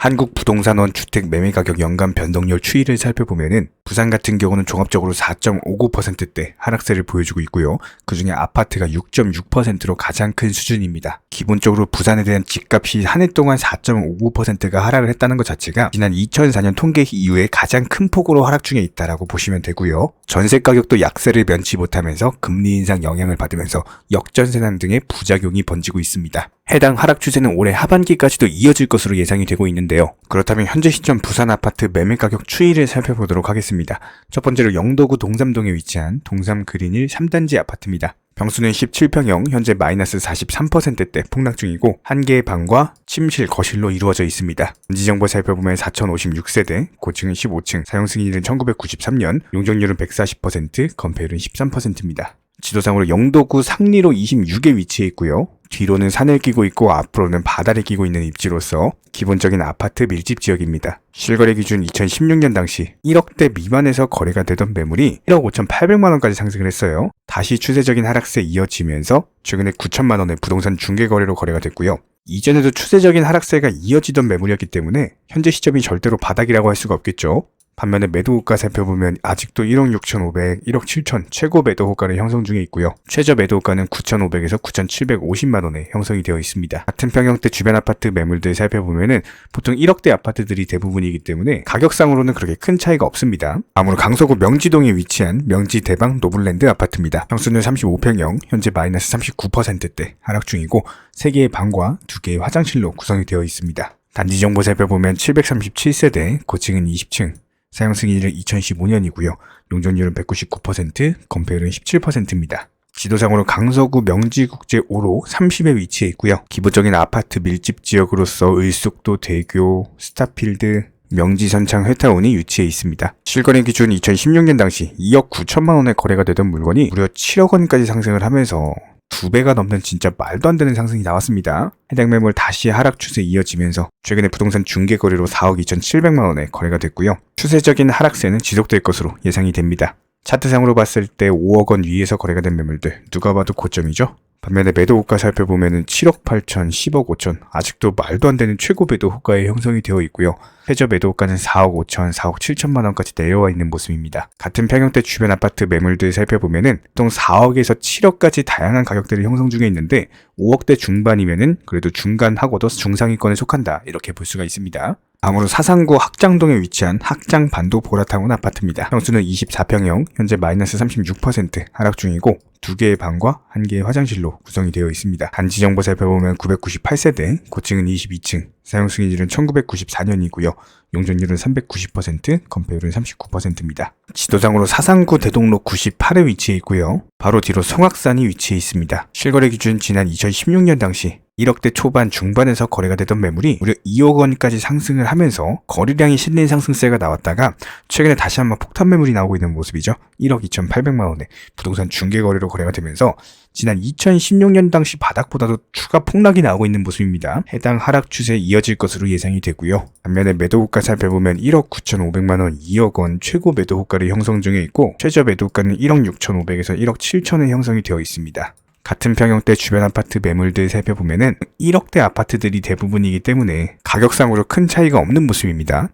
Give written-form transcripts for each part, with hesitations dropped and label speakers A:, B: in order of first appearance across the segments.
A: 한국부동산원 주택 매매가격 연간 변동률 추이를 살펴보면은 부산 같은 경우는 종합적으로 4.59%대 하락세를 보여주고 있고요. 그중에 아파트가 6.6%로 가장 큰 수준입니다. 기본적으로 부산에 대한 집값이 한 해 동안 4.59%가 하락을 했다는 것 자체가 지난 2004년 통계 이후에 가장 큰 폭으로 하락 중에 있다라고 보시면 되고요. 전세 가격도 약세를 면치 못하면서 금리 인상 영향을 받으면서 역전세난 등의 부작용이 번지고 있습니다. 해당 하락 추세는 올해 하반기까지도 이어질 것으로 예상이 되고 있는데요. 그렇다면 현재 시점 부산 아파트 매매 가격 추이를 살펴보도록 하겠습니다. 첫 번째로 영도구 동삼동에 위치한 동삼 그린힐 3단지 아파트입니다. 평수는 17평형, 현재 마이너스 43%대 폭락 중이고 1개의 방과 침실, 거실로 이루어져 있습니다. 단지 정보 살펴보면 4056세대, 고층은 15층, 사용 승인일은 1993년, 용적률은 140%, 건폐율은 13%입니다. 지도상으로 영도구 상리로 26에 위치해 있고요. 뒤로는 산을 끼고 있고 앞으로는 바다를 끼고 있는 입지로서 기본적인 아파트 밀집 지역입니다. 실거래 기준 2016년 당시 1억대 미만에서 거래가 되던 매물이 1억 5,800만원까지 상승을 했어요. 다시 추세적인 하락세 이어지면서 최근에 9천만원의 부동산 중개거래로 거래가 됐고요. 이전에도 추세적인 하락세가 이어지던 매물이었기 때문에 현재 시점이 절대로 바닥이라고 할 수가 없겠죠. 반면에 매도 호가 살펴보면 아직도 1억 6,500, 1억 7천 최고 매도 호가를 형성 중에 있고요. 최저 매도 호가는 9,500에서 9,750만원에 형성이 되어 있습니다. 같은 평형대 주변 아파트 매물들 살펴보면은 보통 1억대 아파트들이 대부분이기 때문에 가격상으로는 그렇게 큰 차이가 없습니다. 다음으로 강서구 명지동에 위치한 명지대방 노블랜드 아파트입니다. 평수는 35평형, 현재 마이너스 39%대 하락 중이고 3개의 방과 2개의 화장실로 구성이 되어 있습니다. 단지 정보 살펴보면 737세대, 고층은 20층, 사용 승인일은 2015년이고요. 용적률은 199%, 건폐율은 17%입니다. 지도상으로 강서구 명지국제 5로 30에 위치해 있고요. 기본적인 아파트 밀집 지역으로서 을숙도, 대교, 스타필드, 명지선창 회타운이 위치해 있습니다. 실거래 기준 2016년 당시 2억 9천만 원에 거래가 되던 물건이 무려 7억 원까지 상승을 하면서 2배가 넘는 진짜 말도 안 되는 상승이 나왔습니다. 해당 매물 다시 하락 추세 이어지면서 최근에 부동산 중개거래로 4억 2,700만 원에 거래가 됐고요. 추세적인 하락세는 지속될 것으로 예상이 됩니다. 차트상으로 봤을 때 5억 원 위에서 거래가 된 매물들 누가 봐도 고점이죠. 반면에 매도 호가 살펴보면 7억 8천, 10억 5천 아직도 말도 안 되는 최고 매도 호가에 형성이 되어 있고요. 최저 매도 호가는 4억 5천, 4억 7천만 원까지 내려와 있는 모습입니다. 같은 평형대 주변 아파트 매물들 살펴보면은 보통 4억에서 7억까지 다양한 가격대를 형성 중에 있는데 5억대 중반이면은 그래도 중간하고도 중상위권에 속한다 이렇게 볼 수가 있습니다. 다음으로 사상구 학장동에 위치한 학장반도 보라타운 아파트입니다. 평수는 24평형, 현재 마이너스 36% 하락 중이고 2개의 방과 1개의 화장실로 구성이 되어 있습니다. 단지 정보 살펴보면 998세대, 고층은 22층, 사용 승인일은 1994년이고요. 용적률은 390%, 건폐율은 39%입니다. 지도상으로 사상구 대동로 98에 위치해 있고요. 바로 뒤로 성악산이 위치해 있습니다. 실거래 기준 지난 2016년 당시 1억대 초반 중반에서 거래가 되던 매물이 무려 2억 원까지 상승을 하면서 거래량이 실린 상승세가 나왔다가 최근에 다시 한번 폭탄 매물이 나오고 있는 모습이죠. 1억 2,800만 원에 부동산 중개거래로 거래가 되면서 지난 2016년 당시 바닥보다도 추가 폭락이 나오고 있는 모습입니다. 해당 하락 추세에 이어질 것으로 예상이 되고요. 반면에 매도 호가 살펴보면 1억 9,500만 원, 2억 원 최고 매도 호가를 형성 중에 있고 최저 매도 호가는 1억 6,500에서 1억 7천에 형성이 되어 있습니다. 같은 평형대 주변 아파트 매물들 살펴보면은 1억대 아파트들이 대부분이기 때문에 가격상으로 큰 차이가 없는 모습입니다.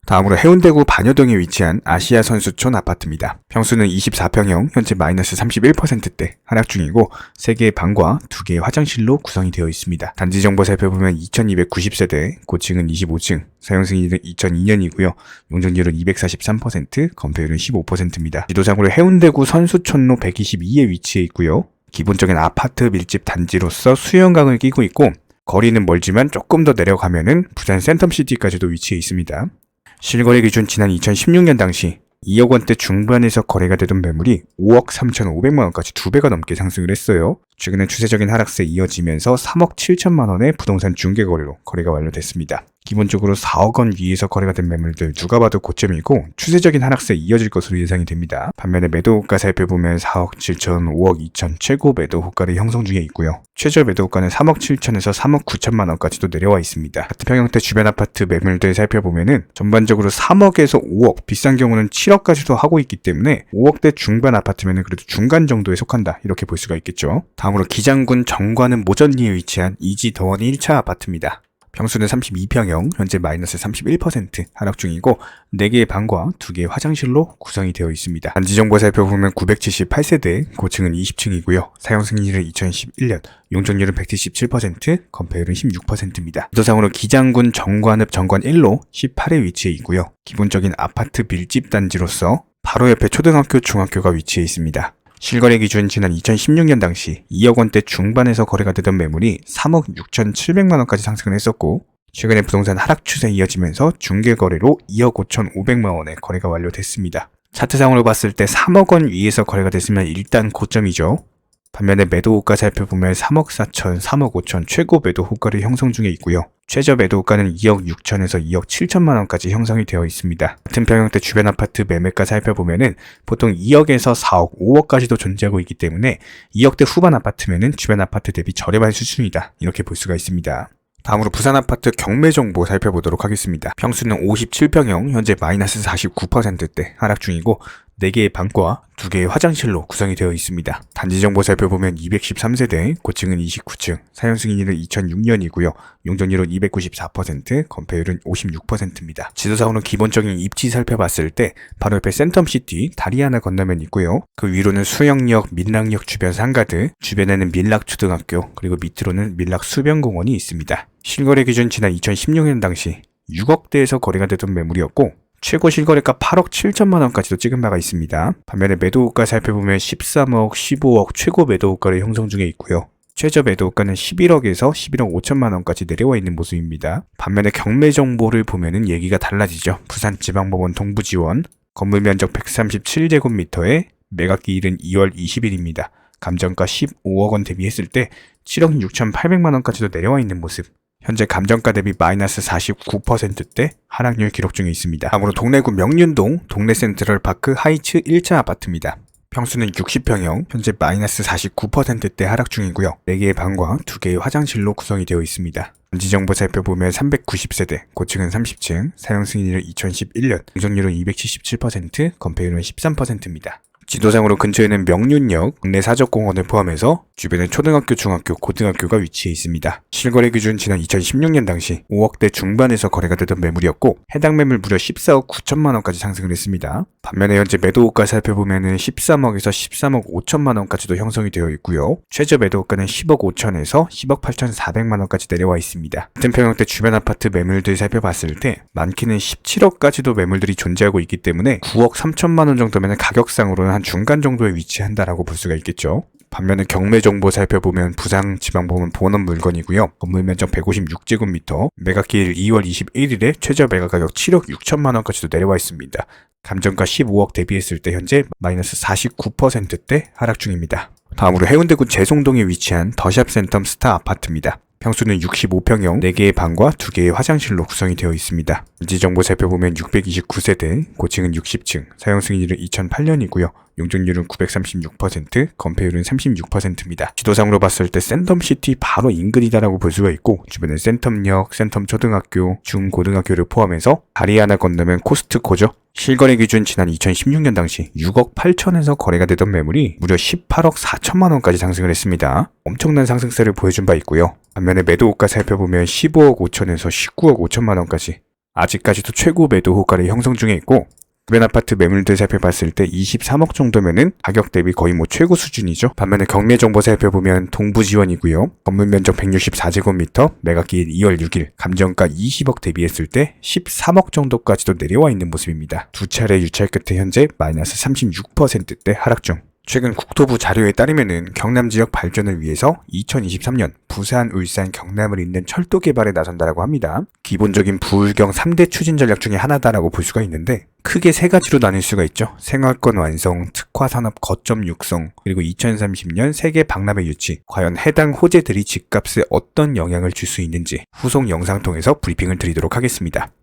A: 다음으로 해운대구 반여동에 위치한 아시아 선수촌 아파트입니다. 평수는 24평형, 현재 마이너스 31%대 하락 중이고 3개의 방과 2개의 화장실로 구성이 되어 있습니다. 단지 정보 살펴보면 2290세대, 고층은 25층, 사용 승인일은 2002년이고요. 용적률은 243%, 건폐율은 15%입니다. 지도상으로 해운대구 선수촌로 122에 위치해 있고요. 기본적인 아파트 밀집 단지로서 수영강을 끼고 있고 거리는 멀지만 조금 더 내려가면은 부산 센텀시티까지도 위치해 있습니다. 실거래 기준 지난 2016년 당시 2억 원대 중반에서 거래가 되던 매물이 5억 3,500만 원까지 2배가 넘게 상승을 했어요. 최근에 추세적인 하락세 이어지면서 3억 7천만 원의 부동산 중개거래로 거래가 완료됐습니다. 기본적으로 4억 원 위에서 거래가 된 매물들 누가 봐도 고점이고 추세적인 하락세 이어질 것으로 예상이 됩니다. 반면에 매도 호가 살펴보면 4억 7천, 5억 2천 최고 매도 호가를 형성 중에 있고요. 최저 매도 호가는 3억 7천에서 3억 9천만 원까지도 내려와 있습니다. 같은 평형대 주변 아파트 매물들 살펴보면은 전반적으로 3억에서 5억, 비싼 경우는 7억까지도 하고 있기 때문에 5억대 중반 아파트면은 그래도 중간 정도에 속한다 이렇게 볼 수가 있겠죠. 다음으로 기장군 정관은 모전리에 위치한 이지더원 1차 아파트입니다. 평수는 32평형, 현재 마이너스 31% 하락 중이고 4개의 방과 2개의 화장실로 구성이 되어 있습니다. 단지 정보 살펴보면 978세대, 고층은 20층이고요. 사용 승인일은 2011년, 용적률은 177%, 건폐율은 16%입니다. 지도상으로 기장군 정관읍 정관 1로 18에 위치해 있고요. 기본적인 아파트 밀집 단지로서 바로 옆에 초등학교, 중학교가 위치해 있습니다. 실거래 기준 지난 2016년 당시 2억 원대 중반에서 거래가 되던 매물이 3억 6,700만 원까지 상승을 했었고, 최근에 부동산 하락 추세 이어지면서 중개 거래로 2억 5,500만 원에 거래가 완료됐습니다. 차트상으로 봤을 때 3억 원 위에서 거래가 됐으면 일단 고점이죠. 반면에 매도 호가 살펴보면 3억 4천, 3억 5천 최고 매도 호가를 형성 중에 있고요. 최저 매도 호가는 2억 6천에서 2억 7천만 원까지 형성이 되어 있습니다. 같은 평형대 주변 아파트 매매가 살펴보면은 보통 2억에서 4억, 5억까지도 존재하고 있기 때문에 2억대 후반 아파트면은 주변 아파트 대비 저렴한 수준이다, 이렇게 볼 수가 있습니다. 다음으로 부산 아파트 경매 정보 살펴보도록 하겠습니다. 평수는 57평형, 현재 마이너스 49%대 하락 중이고 4개의 방과 2개의 화장실로 구성이 되어 있습니다. 단지 정보 살펴보면 213세대, 고층은 29층, 사용 승인일은 2006년이고요. 용적률은 294%, 건폐율은 56%입니다. 지도상으로 기본적인 입지 살펴봤을 때 바로 옆에 센텀시티 다리 하나 건너면 있고요. 그 위로는 수영역, 민락역 주변 상가들, 주변에는 밀락초등학교, 그리고 밑으로는 밀락수변공원이 있습니다. 실거래 기준 지난 2016년 당시 6억대에서 거래가 되던 매물이었고, 최고 실거래가 8억 7천만 원까지도 찍은 바가 있습니다. 반면에 매도 호가 살펴보면 13억, 15억 최고 매도 호가를 형성 중에 있고요. 최저 매도 호가는 11억에서 11억 5천만 원까지 내려와 있는 모습입니다. 반면에 경매 정보를 보면은 얘기가 달라지죠. 부산지방법원 동부지원, 건물 면적 137제곱미터에 매각기일은 2월 20일입니다. 감정가 15억 원 대비했을 때 7억 6,800만 원까지도 내려와 있는 모습. 현재 감정가 대비 마이너스 49%대 하락률 기록 중에 있습니다. 다음으로 동래구 명륜동 동래 센트럴파크 하이츠 1차 아파트입니다. 평수는 60평형, 현재 마이너스 49%대 하락 중이고요. 4개의 방과 2개의 화장실로 구성이 되어 있습니다. 단지 정보 살펴보면 390세대, 고층은 30층, 사용 승인일은 2011년, 용적률은 277%, 건폐율은 13%입니다. 지도상으로 근처에는 명륜역, 국내 사적공원을 포함해서 주변에 초등학교, 중학교, 고등학교가 위치해 있습니다. 실거래 기준 지난 2016년 당시 5억대 중반에서 거래가 되던 매물이었고, 해당 매물 무려 14억 9천만 원까지 상승을 했습니다. 반면에 현재 매도 호가 살펴보면은 13억에서 13억 5천만 원까지도 형성이 되어 있고요. 최저 매도 호가는 10억 5천에서 10억 8천4백만 원까지 내려와 있습니다. 같은 평형대 주변 아파트 매물들 살펴봤을 때 많게는 17억까지도 매물들이 존재하고 있기 때문에 9억 3천만 원 정도면 가격상으로는 한 중간 정도에 위치한다라고 볼 수가 있겠죠. 반면에 경매 정보 살펴보면 부산지방법원 본원 물건이고요. 건물 면적 156제곱미터, 매각기일 2월 21일에 최저 매각 가격 7억 6천만 원까지도 내려와 있습니다. 감정가 15억 대비했을 때 현재 마이너스 49%대 하락 중입니다. 다음으로 해운대구 재송동에 위치한 더샵 센텀 스타 아파트입니다. 평수는 65평형, 4개의 방과 2개의 화장실로 구성이 되어 있습니다. 단지 정보 살펴보면 629세대, 고층은 60층, 사용 승인일은 2008년이고요. 용적률은 936%, 건폐율은 36%입니다. 지도상으로 봤을 때 센텀시티 바로 인근이다라고 볼 수가 있고, 주변에 센텀역, 센텀초등학교, 중고등학교를 포함해서 다리 하나 건너면 코스트코죠. 실거래 기준 지난 2016년 당시 6억 8천에서 거래가 되던 매물이 무려 18억 4천만 원까지 상승을 했습니다. 엄청난 상승세를 보여준 바 있고요. 반면에 매도 호가 살펴보면 15억 5천에서 19억 5천만 원까지 아직까지도 최고 매도 호가를 형성 중에 있고, 주변 아파트 매물들 살펴봤을 때 23억 정도면은 가격 대비 거의 최고 수준이죠. 반면에 경매 정보 살펴보면 동부지원이고요. 건물 면적 164제곱미터, 매각기일 2월 6일, 감정가 20억 대비했을 때 13억 정도까지도 내려와 있는 모습입니다. 두 차례 유찰 끝에 현재 마이너스 36%대 하락 중. 최근 국토부 자료에 따르면은 경남 지역 발전을 위해서 2023년 부산, 울산, 경남을 잇는 철도 개발에 나선다라고 합니다. 기본적인 부울경 3대 추진 전략 중에 하나다라고 볼 수가 있는데, 크게 3가지로 나뉠 수가 있죠. 생활권 완성, 특화산업 거점 육성, 그리고 2030년 세계 박람회 유치. 과연 해당 호재들이 집값에 어떤 영향을 줄 수 있는지 후속 영상 통해서 브리핑을 드리도록 하겠습니다.